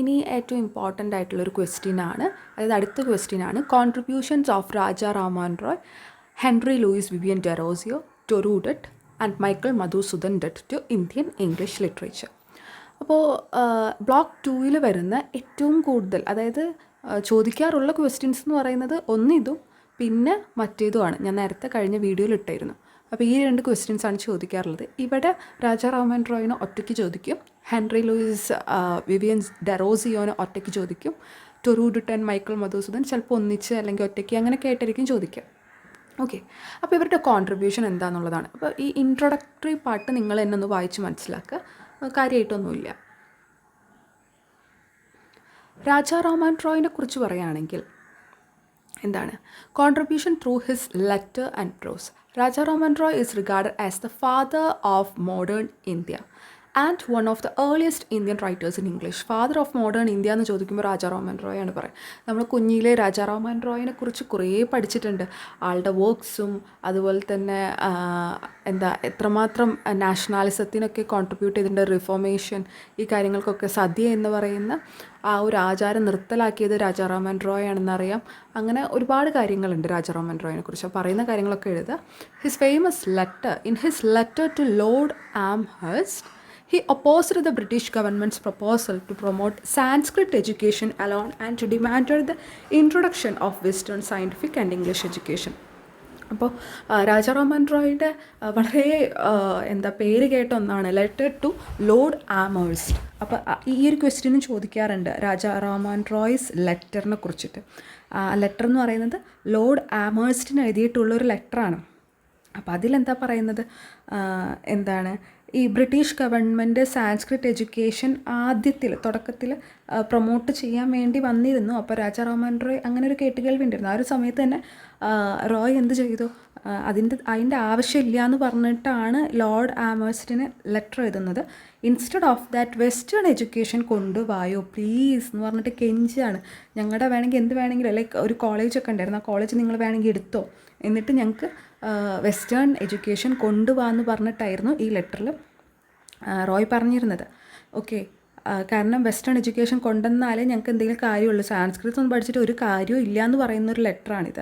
ഇനി ഏറ്റവും ഇമ്പോർട്ടൻ്റ് ആയിട്ടുള്ളൊരു ക്വസ്റ്റ്യനാണ്, അതായത് അടുത്ത ക്വസ്റ്റ്യനാണ് contributions of Raja Raman Roy, Henry Louis Vivian Derozio, Toru Dutt and Michael Madhusudan Dutt to Indian English literature. അപ്പോൾ ബ്ലോക്ക് 2 വരുന്ന ഏറ്റവും കൂടുതൽ, അതായത് ചോദിക്കാറുള്ള ക്വസ്റ്റ്യൻസ് എന്ന് പറയുന്നത് ഒന്നിതും പിന്നെ മറ്റേതുമാണ്. ഞാൻ നേരത്തെ കഴിഞ്ഞ വീഡിയോയിൽ ഇട്ടായിരുന്നു. അപ്പോൾ ഈ 2 ക്വസ്റ്റ്യൻസാണ് ചോദിക്കാറുള്ളത്. ഇവിടെ രാജാ രാമൻ റോയിനെ ഒറ്റയ്ക്ക് ചോദിക്കും, ഹെൻറി ലൂയിസ് വിവിയൻ ഡെറോസിയോനെ ഒറ്റയ്ക്ക് ചോദിക്കും, ടൊറൂഡറ്റ് ആൻഡ് മൈക്കിൾ മധുസൂദൻ ചിലപ്പോൾ ഒന്നിച്ച് അല്ലെങ്കിൽ ഒറ്റയ്ക്ക് അങ്ങനെയൊക്കെ ആയിട്ടായിരിക്കും ചോദിക്കുക. ഓക്കെ, അപ്പോൾ ഇവരുടെ കോൺട്രിബ്യൂഷൻ എന്താണെന്നുള്ളതാണ്. അപ്പോൾ ഈ ഇൻട്രൊഡക്ടറി പാർട്ട് നിങ്ങൾ എന്നെ ഒന്ന് വായിച്ച് മനസ്സിലാക്കുക, കാര്യമായിട്ടൊന്നുമില്ല. രാജാ രാമൻ റോയിനെ കുറിച്ച് പറയുകയാണെങ്കിൽ എന്താണ് contribution through his letter and prose. Raja Raman Roy is regarded as the father of modern India and one of the earliest Indian writers in English. Father of modern India എന്ന് ചോദിക്കുമ്പോൾ രാജാ രാമൻ റോയ് ആണ് പറയുക. നമ്മൾ കുഞ്ഞിലെ രാജാ രാമൻ റോയിനെ കുറിച്ച് കുറേ പഠിച്ചിട്ടുണ്ട്. ആളുടെ വർക്ക്സും അതുപോലെ തന്നെ എത്രമാത്രം നാഷണാലിസത്തിനൊക്കെ കോൺട്രിബ്യൂട്ട് ചെയ്തിട്ടുണ്ട്, റിഫോർമേഷൻ, ഈ കാര്യങ്ങൾക്കൊക്കെ. സദ്യ എന്ന് പറയുന്ന ആ ഒരു ആചാരം നിർത്തലാക്കിയത് രാജാ രാമൻ റോയ് ആണെന്നറിയാം. അങ്ങനെ ഒരുപാട് കാര്യങ്ങളുണ്ട് രാജാ രാമൻ റോയിനെ കുറിച്ച്. പറയുന്ന കാര്യങ്ങളൊക്കെ എഴുതുക. His famous letter, in his letter to Lord Amherst, he opposed the British government's proposal to promote Sanskrit education alone and to demanded the introduction of Western scientific and English education. അപ്പോൾ രാജാ രാമൻ റോയിയുടെ വളരെ പേര് കേട്ട ഒന്നാണ് letter to Lord ആംഹേഴ്സ്റ്റ്. അപ്പോൾ ഈ ഒരു ക്വസ്റ്റ്യനും ചോദിക്കാറുണ്ട് രാജാ രാമൻ റോയ്സ് ലെറ്ററിനെ കുറിച്ചിട്ട്. ലെറ്റർ എന്ന് പറയുന്നത് ലോർഡ് ആംഹേഴ്സ്റ്റിന് എഴുതിയിട്ടുള്ളൊരു ലെറ്ററാണ്. അപ്പോൾ അതിലെന്താ പറയുന്നത്, ഈ ബ്രിട്ടീഷ് ഗവൺമെൻറ് സാൻസ്ക്രിറ്റ് എഡ്യൂക്കേഷൻ തുടക്കത്തിൽ പ്രൊമോട്ട് ചെയ്യാൻ വേണ്ടി വന്നിരുന്നു. അപ്പോൾ രാജാ രാമൻ റോയ് അങ്ങനെ ഒരു കേട്ടുകേൾവി ഉണ്ടായിരുന്നു. ആ ഒരു സമയത്ത് തന്നെ റോയ് എന്ത് ചെയ്തു, അതിൻ്റെ ആവശ്യമില്ല എന്ന് പറഞ്ഞിട്ടാണ് ലോർഡ് ആംഹേഴ്സ്റ്റിന് ലെറ്റർ എഴുതുന്നത്. Instead of that western education കൊണ്ടുപോയോ പ്ലീസ് എന്ന് പറഞ്ഞിട്ട് കെഞ്ചാണ്. ഞങ്ങളുടെ വേണമെങ്കിൽ എന്ത് വേണമെങ്കിലും, ലൈക്ക് ഒരു കോളേജൊക്കെ ഉണ്ടായിരുന്നു, ആ കോളേജ് നിങ്ങൾ വേണമെങ്കിൽ എടുത്തോ, എന്നിട്ട് ഞങ്ങൾക്ക് വെസ്റ്റേൺ എഡ്യൂക്കേഷൻ കൊണ്ടുപോകാമെന്ന് പറഞ്ഞിട്ടായിരുന്നു ഈ ലെറ്ററിൽ റോയ് പറഞ്ഞിരുന്നത്. ഓക്കെ, കാരണം വെസ്റ്റേൺ എഡ്യൂക്കേഷൻ കൊണ്ടുവന്നാലേ ഞങ്ങൾക്ക് എന്തെങ്കിലും കാര്യമുള്ളൂ, സാൻസ്ക്രിറ്റ് ഒന്നും പഠിച്ചിട്ട് ഒരു കാര്യവും ഇല്ല എന്ന് പറയുന്നൊരു ലെറ്ററാണിത്.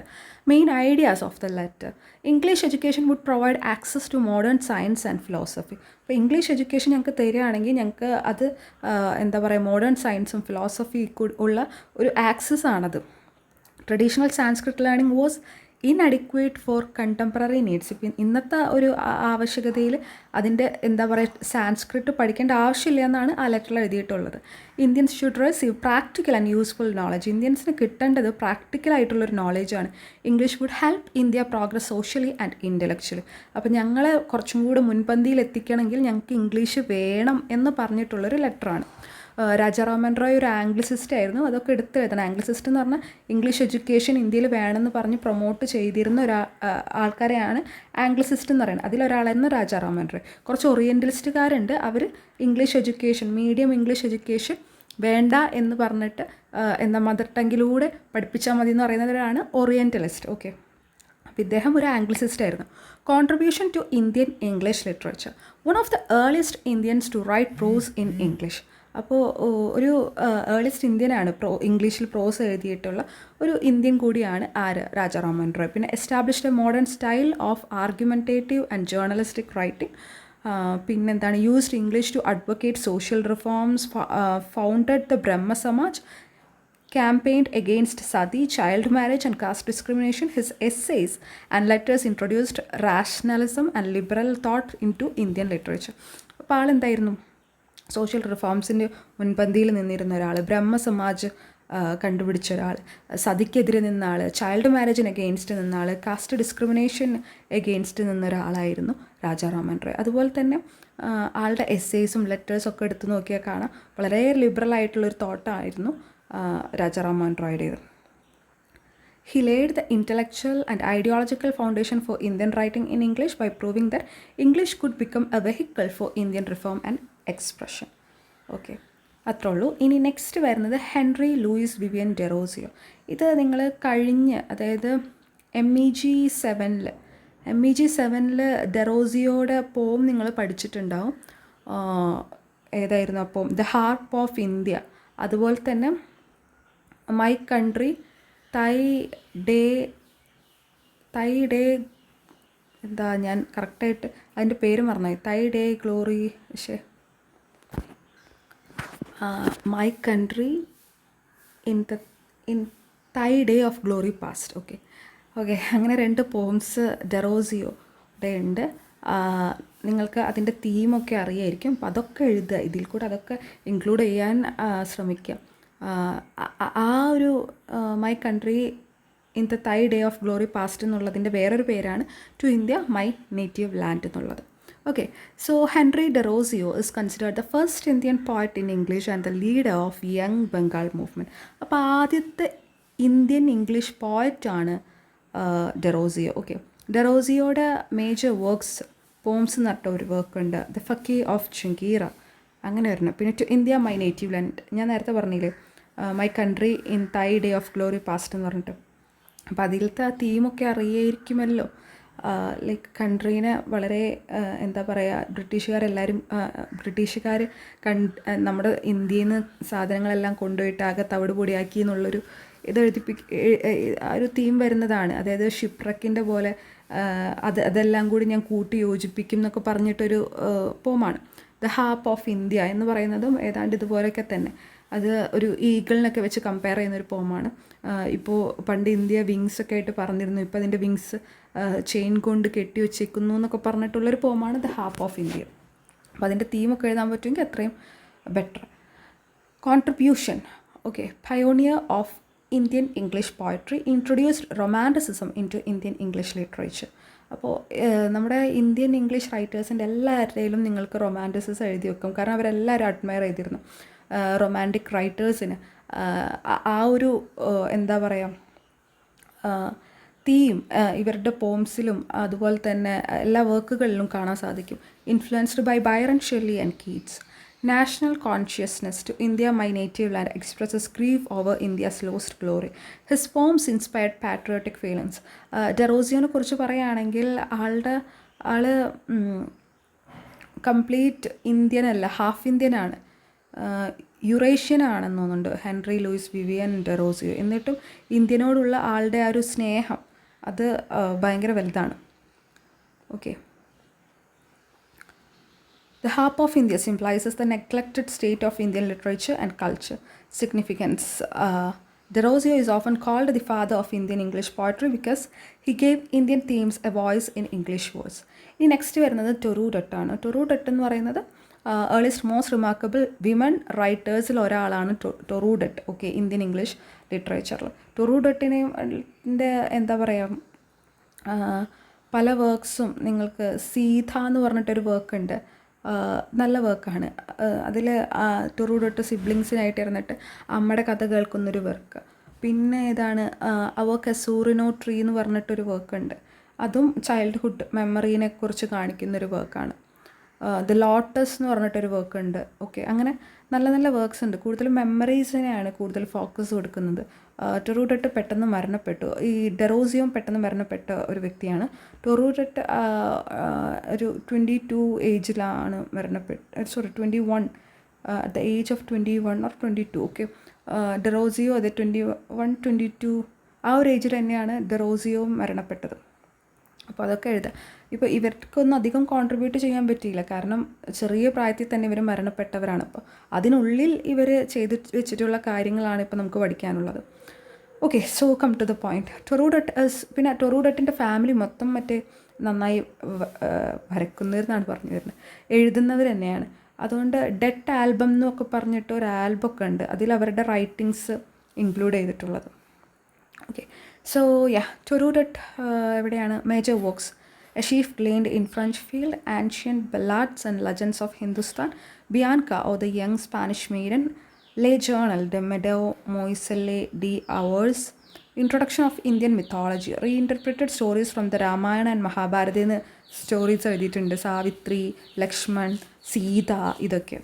Main ideas of the letter: English education would provide access to modern science and philosophy. അപ്പോൾ ഇംഗ്ലീഷ് എഡ്യൂക്കേഷൻ ഞങ്ങൾക്ക് തരികയാണെങ്കിൽ ഞങ്ങൾക്ക് അത് മോഡേൺ സയൻസും ഫിലോസഫി ഉള്ള ഒരു ആക്സസ് ആണത്. Traditional Sanskrit learning was inadequate for contemporary needs. ഇപ്പം ഇന്നത്തെ ഒരു ആവശ്യകതയിൽ അതിൻ്റെ സാൻസ്ക്രിറ്റ് പഠിക്കേണ്ട ആവശ്യമില്ല എന്നാണ് ആ ലെറ്ററിൽ എഴുതിയിട്ടുള്ളത്. Indians should receive practical and useful knowledge. ഇന്ത്യൻസിന് കിട്ടേണ്ടത് പ്രാക്ടിക്കലായിട്ടുള്ളൊരു നോളജാണ്. English would help India progress socially and intellectually. അപ്പോൾ ഞങ്ങളെ കുറച്ചും കൂടെ മുൻപന്തിയിൽ എത്തിക്കണമെങ്കിൽ ഞങ്ങൾക്ക് ഇംഗ്ലീഷ് വേണം എന്ന് പറഞ്ഞിട്ടുള്ളൊരു ലെറ്ററാണ്. രാജാ രാമൻ റോയ് ഒരു ആംഗ്ലിസിസ്റ്റ് ആയിരുന്നു. അതൊക്കെ എടുത്ത് എഴുതണം. ആംഗ്ലിസിസ്റ്റ് എന്ന് പറഞ്ഞാൽ ഇംഗ്ലീഷ് എഡ്യൂക്കേഷൻ ഇന്ത്യയിൽ വേണമെന്ന് പറഞ്ഞ് പ്രൊമോട്ട് ചെയ്തിരുന്ന ആൾക്കാരെയാണ് ആംഗ്ലിസിസ്റ്റ് എന്ന് പറയുന്നത്. അതിലൊരാളായിരുന്നു രാജാ രാമൻ റോയ്. കുറച്ച് ഓറിയൻ്റലിസ്റ്റുകാരുണ്ട്, അവർ English education, medium English education വേണ്ട എന്ന് പറഞ്ഞിട്ട് മദർ ടങ്ങിലൂടെ പഠിപ്പിച്ചാൽ മതി എന്ന് പറയുന്നവരാണ് ഓറിയൻ്റലിസ്റ്റ്. ഓക്കെ, അപ്പോൾ ഇദ്ദേഹം ഒരു ആംഗ്ലിസിസ്റ്റ് ആയിരുന്നു. Contribution to Indian English literature: one of the earliest Indians to write prose in English. അപ്പോൾ ഒരു ഏർലിയസ്റ്റ് ഇന്ത്യനാണ് ഇംഗ്ലീഷിൽ പ്രോസ് എഴുതിയിട്ടുള്ള ഒരു ഇന്ത്യൻ കൂടിയാണ് രാജാ രാമൻ റോയ്. പിന്നെ established a modern style of argumentative and journalistic writing. പിന്നെന്താണ് used English to advocate social reforms, founded the Brahmo Samaj, campaigned against sati, child marriage and caste discrimination. His essays and letters introduced rationalism and liberal thought into Indian literature. അപ്പോൾ ആളെന്തായിരുന്നു, social റിഫോംസിൻ്റെ മുൻപന്തിയിൽ നിന്നിരുന്ന ഒരാൾ, ബ്രഹ്മസമാജ് കണ്ടുപിടിച്ച ഒരാൾ, സതിക്കെതിരെ നിന്ന ആൾ, child മാരേജിന് against നിന്ന ആൾ, caste discrimination against നിന്ന ഒരാളായിരുന്നു രാജാ രാമൻ റോയ്. അതുപോലെ തന്നെ ആളുടെ എസ്സേസും ലെറ്റേഴ്സൊക്കെ എടുത്തു നോക്കിയാൽ കാണാം വളരെ ലിബറൽ ആയിട്ടുള്ളൊരു തോട്ടായിരുന്നു രാജാ രാമൻ റോയുടേത്. He laid the intellectual and ideological foundation for Indian writing in English by proving that English could become a vehicle for Indian reform and expression. Okay, അത്രേ ഉള്ളൂ. ഇനി നെക്സ്റ്റ് വരുന്നത് ഹെൻറി ലൂയിസ് വിവിയൻ ഡെറോസിയോ. ഇത് നിങ്ങൾ അതായത് MEG 7 ഡെറോസിയോയുടെ പോം നിങ്ങൾ പഠിച്ചിട്ടുണ്ടാവും. ഏതായിരുന്നു അപ്പം? The harp of India. അതുപോലെ തന്നെ മൈ കൺട്രി, തൈ ഡേ എന്താ ഞാൻ കറക്റ്റായിട്ട് അതിൻ്റെ പേര് മറന്നുപോയി. Thy day glory, my country in thy day of glory past. Okay അങ്ങനെ 2 പോംസ് ഡെറോസിയോയുടെ ഉണ്ട്. നിങ്ങൾക്ക് അതിൻ്റെ തീമൊക്കെ അറിയായിരിക്കും. അപ്പോൾ അതൊക്കെ എഴുതുക, ഇതിൽ കൂടെ അതൊക്കെ ഇൻക്ലൂഡ് ചെയ്യാൻ ശ്രമിക്കുക. ആ ഒരു my country in the thy day of glory past എന്നുള്ളതിൻ്റെ വേറൊരു പേരാണ് to India my native land എന്നുള്ളത്. Okay, so Henry Derozio is considered the first Indian poet in English and the leader of Young Bengal movement. അപ്പോൾ ആദ്യത്തെ Indian English പോയറ്റാണ് Derozio. ഡെറോസിയോയുടെ major works, poems എന്ന് പറഞ്ഞിട്ട് ഒരു വർക്ക് ഉണ്ട്, the ഫക്കി of ചങ്കീറ, അങ്ങനെ വരണം. പിന്നെ to India my native land, ഞാൻ നേരത്തെ പറഞ്ഞില്ലേ my country in thy day of glory past എന്ന് പറഞ്ഞിട്ട്. അപ്പോൾ അതിലത്തെ ആ തീമൊക്കെ അറിയായിരിക്കുമല്ലോ. ലൈക്ക് കൺട്രീനെ വളരെ എന്താ പറയുക, ബ്രിട്ടീഷുകാർ നമ്മുടെ ഇന്ത്യയിൽ നിന്ന് സാധനങ്ങളെല്ലാം കൊണ്ടുപോയിട്ട് ആകെ തവിട് പൊടിയാക്കി എന്നുള്ളൊരു ഒരു തീം വരുന്നതാണ്. അതായത് ഷിപ്രക്കിൻ്റെ പോലെ അതെല്ലാം കൂടി ഞാൻ കൂട്ടി യോജിപ്പിക്കും എന്നൊക്കെ പറഞ്ഞിട്ടൊരു പോമാണ്. ദ ഹാപ്പ് ഓഫ് ഇന്ത്യ എന്ന് പറയുന്നതും ഏതാണ്ട് ഇതുപോലെയൊക്കെ തന്നെ. അത് ഒരു ഈഗിളിനൊക്കെ വെച്ച് കമ്പയർ ചെയ്യുന്നൊരു പോമാണ്. ഇപ്പോൾ പണ്ട് ഇന്ത്യ വിങ്സ് ഒക്കെ ആയിട്ട് പറഞ്ഞിരുന്നു, ഇപ്പോൾ അതിൻ്റെ വിങ്സ് ചെയിൻ കൊണ്ട് കെട്ടി വെച്ചേക്കുന്നു എന്നൊക്കെ പറഞ്ഞിട്ടുള്ളൊരു പോമാണ് ദ ഹാപ്പ് ഓഫ് ഇന്ത്യ. അപ്പോൾ അതിൻ്റെ തീമൊക്കെ എഴുതാൻ പറ്റുമെങ്കിൽ അത്രയും better. Contribution. Pioneer of Indian English poetry, introduced romanticism in to Indian English literature. അപ്പോൾ നമ്മുടെ ഇന്ത്യൻ ഇംഗ്ലീഷ് റൈറ്റേഴ്സിൻ്റെ എല്ലാവരുടെയിലും നിങ്ങൾക്ക് റൊമാൻറ്റിസിസം എഴുതി വെക്കും. കാരണം അവരെല്ലാവരും അഡ്മയർ ചെയ്തിരുന്നു റൊമാൻറ്റിക് റൈറ്റേഴ്സിന്. ആ ഒരു എന്താ പറയുക തീം ഇവരുടെ പോംസിലും അതുപോലെ തന്നെ എല്ലാ വർക്കുകളിലും കാണാൻ സാധിക്കും. Influenced by Byron, Shelley and Keats. National consciousness to India my native land expresses grief over India's lost glory. His poems inspired patriotic feelings. ഡെറോസിയോനെ കുറിച്ച് പറയുകയാണെങ്കിൽ ആൾ കംപ്ലീറ്റ് ഇന്ത്യൻ അല്ല, ഹാഫ് ഇന്ത്യനാണ്, യുറേഷ്യൻ ആണെന്ന് തോന്നുന്നുണ്ട് ഹെൻറി ലൂയിസ് വിവിയൻ ഡെറോസിയോ. എന്നിട്ടും ഇന്ത്യനോടുള്ള ആളുടെ ആ ഒരു സ്നേഹം അത് ഭയങ്കര വലുതാണ്. The harp of India symbolizes the neglected state of Indian literature and culture. Significance. Derozio is often called the father of Indian English poetry because he gave Indian themes a voice in English words. ഇനി next വരുന്നത് ടൊറു ഡട്ടാണ്. ടൊറു ഡട്ട് എന്ന് പറയുന്നത് earliest most remarkable women റൈറ്റേഴ്സിൽ ഒരാളാണ് ടൊറു ഡട്ട്. Indian English ലിറ്ററേച്ചറിൽ ടൊറു ഡട്ടിൻ്റെ എന്താ പറയുക, പല വർക്ക്സും നിങ്ങൾക്ക് സീത എന്ന് പറഞ്ഞിട്ടൊരു വർക്ക് ഉണ്ട്, നല്ല വർക്കാണ്. അതിൽ ടൊറു ഡട്ട് സിബ്ലിങ്സിനായിട്ട് ഇരുന്നിട്ട് അമ്മയുടെ കഥ കേൾക്കുന്നൊരു വർക്ക്. പിന്നെ ഏതാണ് അവർ കസൂറിനോ ട്രീ എന്ന് പറഞ്ഞിട്ടൊരു വർക്കുണ്ട്, അതും ചൈൽഡ്ഹുഡ് മെമ്മറീനെ കുറിച്ച് കാണിക്കുന്നൊരു വർക്കാണ്. ദ ലോട്ടസ് എന്ന് പറഞ്ഞിട്ടൊരു വർക്ക് ഉണ്ട്. അങ്ങനെ നല്ല നല്ല വർക്ക്സ് ഉണ്ട്. കൂടുതലും മെമ്മറീസിനെയാണ് കൂടുതൽ ഫോക്കസ് കൊടുക്കുന്നത്. ടൊറു ഡട്ട് പെട്ടെന്ന് മരണപ്പെട്ടു. ഈ ഡെറോസിയോ പെട്ടെന്ന് മരണപ്പെട്ട ഒരു വ്യക്തിയാണ്. ടൊറു ഡട്ട് ഒരു 22 ഏജിലാണ് 21 at the age of 21 or 22. Derozio അതെ 21, 22 ആ ഒരു ഏജിൽ തന്നെയാണ് ഡെറോസിയോ മരണപ്പെട്ടത്. അപ്പോൾ അതൊക്കെ എഴുതാം. ഇപ്പോൾ ഇവർക്കൊന്നും അധികം കോൺട്രിബ്യൂട്ട് ചെയ്യാൻ പറ്റിയില്ല, കാരണം ചെറിയ പ്രായത്തിൽ തന്നെ ഇവർ മരണപ്പെട്ടവരാണ്. അപ്പോൾ അതിനുള്ളിൽ ഇവർ ചെയ്ത് വെച്ചിട്ടുള്ള കാര്യങ്ങളാണ് ഇപ്പോൾ നമുക്ക് പഠിക്കാനുള്ളത്. So come to the point. Toru Dutt പിന്നെ ടൊറു ഡട്ടിൻ്റെ ഫാമിലി മൊത്തം നന്നായി വരക്കുന്നവരെന്നാണ് പറഞ്ഞു വരുന്നത്, എഴുതുന്നവർ തന്നെയാണ്. അതുകൊണ്ട് ഡെറ്റ് ആൽബം എന്നൊക്കെ പറഞ്ഞിട്ട് ഒരു ആൽബമൊക്കെ ഉണ്ട്, അതിൽ അവരുടെ റൈറ്റിങ്സ് ഇൻക്ലൂഡ് ചെയ്തിട്ടുള്ളത്. ടൊറു ഡട്ട് എവിടെയാണ്? Major works: A sheaf gleaned in French field, ancient ballads and legends of Hindustan, Bianca or the young Spanish maiden, Le Journal de Mademoiselle d'Hours, Introduction of Indian mythology, reinterpreted stories from the Ramayana and Mahabharata എന്ന് stories എഴുതിയിട്ടുണ്ട്. സാവിത്രി, ലക്ഷ്മൺ, സീത, ഇതൊക്കെ.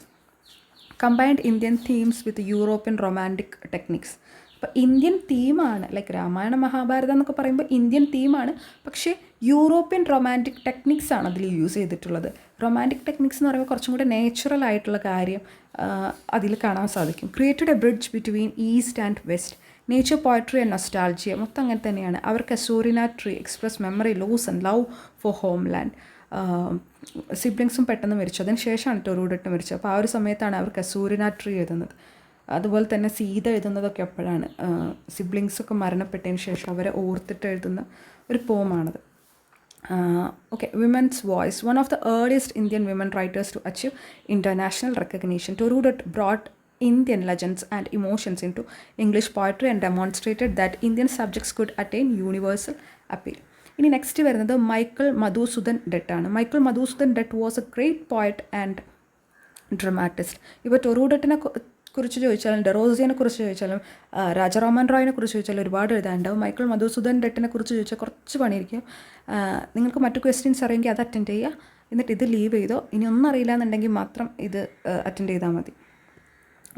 Combined Indian themes വിത്ത് European romantic techniques. അപ്പോൾ Indian തീമാണ്, like Ramayana Mahabharatam എന്നൊക്കെ പറയുമ്പോൾ Indian തീമാണ്, പക്ഷേ European romantic techniques ആണ് അതിൽ use ചെയ്തിട്ടുള്ളത്. റൊമാൻറ്റിക് ടെക്നിക്സ് എന്ന് പറയുമ്പോൾ കുറച്ചും കൂടെ നേച്ചുറൽ ആയിട്ടുള്ള കാര്യം അതിൽ കാണാൻ സാധിക്കും. Created a bridge between east and west, nature poetry and nostalgia, മൊത്തം അങ്ങനെ തന്നെയാണ്. അവർ casuarina tree express memory loss and love for homeland. സിബ്ലിങ്സും പെട്ടെന്ന് മരിച്ചു, അതിന് ശേഷമാണ് ടൊറൂഡട്ട് മരിച്ചത്. അപ്പോൾ ആ ഒരു സമയത്താണ് അവർ കസൂറിന ട്രീ എഴുതുന്നത്. അതുപോലെ തന്നെ സീത എഴുതുന്നതൊക്കെ എപ്പോഴാണ്, സിബ്ലിങ്സൊക്കെ മരണപ്പെട്ടതിന് ശേഷം അവരെ ഓർത്തിട്ട് എഴുതുന്ന ഒരു പോമാണത്. Okay, women's voice. One of the earliest Indian women writers to achieve international recognition, Torudot brought Indian legends and emotions into English poetry and demonstrated that Indian subjects could attain universal appeal. ഇനി next വരുന്നത് Michael Madhusudan Dutt ആണ്. Michael Madhusudan Dutt was a great poet and dramatist. ഇപ്പോൾ ടൊറൂഡട്ടിനെ കുറിച്ച് ചോദിച്ചാലും ഡെറോസിയനെ കുറിച്ച് ചോദിച്ചാലും രാജാറാമൻ റോയിനെ കുറിച്ച് ചോദിച്ചാലും ഒരുപാട് എഴുതാനുണ്ടാവും. മൈക്കിൾ മധുസൂദൻ ഡട്ടിനെ കുറിച്ച് ചോദിച്ചാൽ കുറച്ച് പണിയിരിക്കും. നിങ്ങൾക്ക് മറ്റു ക്വസ്റ്റ്യൻസ് അറിയെങ്കിൽ അത് അറ്റൻഡ് ചെയ്യുക, എന്നിട്ട് ഇത് ലീവ് ചെയ്തോ. ഇനി ഒന്നും അറിയില്ല എന്നുണ്ടെങ്കിൽ മാത്രം ഇത് അറ്റൻഡ് ചെയ്താൽ മതി.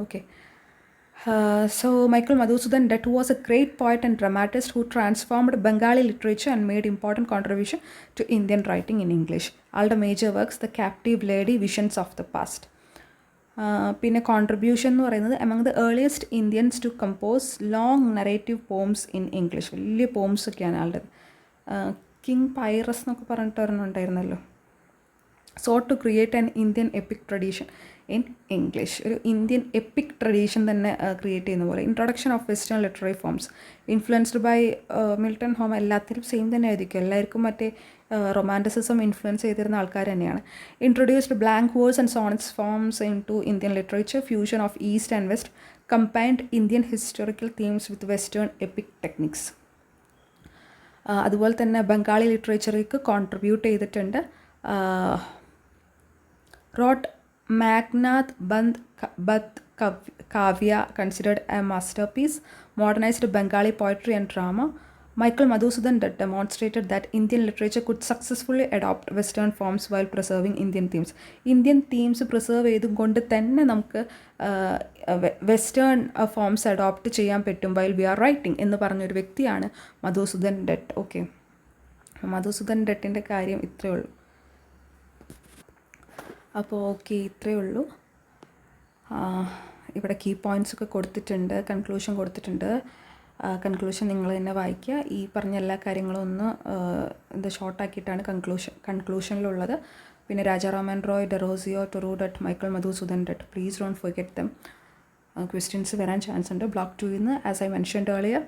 Okay. So Michael Madhusudan Dutt was a great poet and dramatist who transformed Bengali literature and made important contribution to Indian writing in English. ആളുടെ major works the captive lady, visions of the past. പിന്നെ contribution എന്ന് പറയുന്നത് among the earliest Indians to compose long narrative poems in English. വലിയ poems ഒക്കെയാണ് ആളുടെ. King പൈറസ് എന്നൊക്കെ പറഞ്ഞിട്ട് ഒരെണ്ണം ഉണ്ടായിരുന്നല്ലോ. sought to create an Indian epic tradition in English. ഒരു ഇന്ത്യൻ എപ്പിക് ട്രഡീഷൻ തന്നെ ക്രിയേറ്റ് ചെയ്യുന്ന പോലെ. Introduction of western literary forms influenced by Milton Homer. എല്ലാത്തിലും സെയിം തന്നെ ആയിരിക്കും, എല്ലാവർക്കും മറ്റേ റൊമാൻറ്റിസിസം ഇൻഫ്ലുവൻസ് ചെയ്തിരുന്ന ആൾക്കാർ തന്നെയാണ്. Introduced blank words and sonnets forms in to Indian literature. Fusion of east and west. Combined Indian historical themes with western epic techniques. അതുപോലെ തന്നെ ബംഗാളി ലിറ്ററേച്ചറിലേക്ക് കോൺട്രിബ്യൂട്ട് ചെയ്തിട്ടുണ്ട്. wrote Meghnad Bandh Kavya, considered a masterpiece, modernized Bengali poetry and drama. Michael Madhusudan Dutt demonstrated that Indian literature could successfully adopt Western forms while preserving Indian themes. Indian themes preserve ചെയ്തുകൊണ്ട് തന്നെ നമുക്ക് western forms adopt ചെയ്യാൻ പറ്റും while we are writing എന്ന് പറഞ്ഞൊരു വ്യക്തിയാണ് Madhusudan ഡട്ട്. Okay, Madhusudan ഡട്ടിൻ്റെ കാര്യം ഇത്രയേ ഉള്ളൂ. അപ്പോൾ ഓക്കെ, ഇത്രയേ ഉള്ളൂ. ഇവിടെ കീ പോയിൻറ്റ്സ് ഒക്കെ കൊടുത്തിട്ടുണ്ട്, കൺക്ലൂഷൻ കൊടുത്തിട്ടുണ്ട്. കൺക്ലൂഷൻ നിങ്ങൾ തന്നെ വായിക്കുക. ഈ പറഞ്ഞ എല്ലാ കാര്യങ്ങളും ഒന്ന് ഇത് ഷോർട്ടാക്കിയിട്ടാണ് കൺക്ലൂഷനിലുള്ളത്. പിന്നെ Rajaraman Roy, Derozio, Toru Dutt, Michael Madhusudan Dutt, please don't forget them. Questions വരാൻ ചാൻസ് ഉണ്ട്. ബ്ലോക്ക് 2 നിന്ന് ആസ് ഐ മെൻഷൻഡ് ഏർലിയർ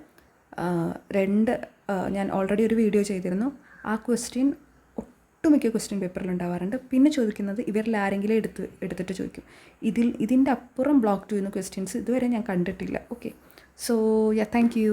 ഞാൻ ഓൾറെഡി ഒരു വീഡിയോ ചെയ്തിരുന്നു. ആ ക്വസ്റ്റ്യൻ ഒട്ടുമിക്ക ക്വസ്റ്റ്യൻ പേപ്പറിൽ ഉണ്ടാവാറുണ്ട്. പിന്നെ ചോദിക്കുന്നത് ഇവരിൽ ആരെങ്കിലും എടുത്തിട്ട് ചോദിക്കും. ഇതിൻ്റെ അപ്പുറം ബ്ലോക്ക് 2 ക്വസ്റ്റ്യൻസ് ഇതുവരെ ഞാൻ കണ്ടിട്ടില്ല. Okay, so yeah, thank you.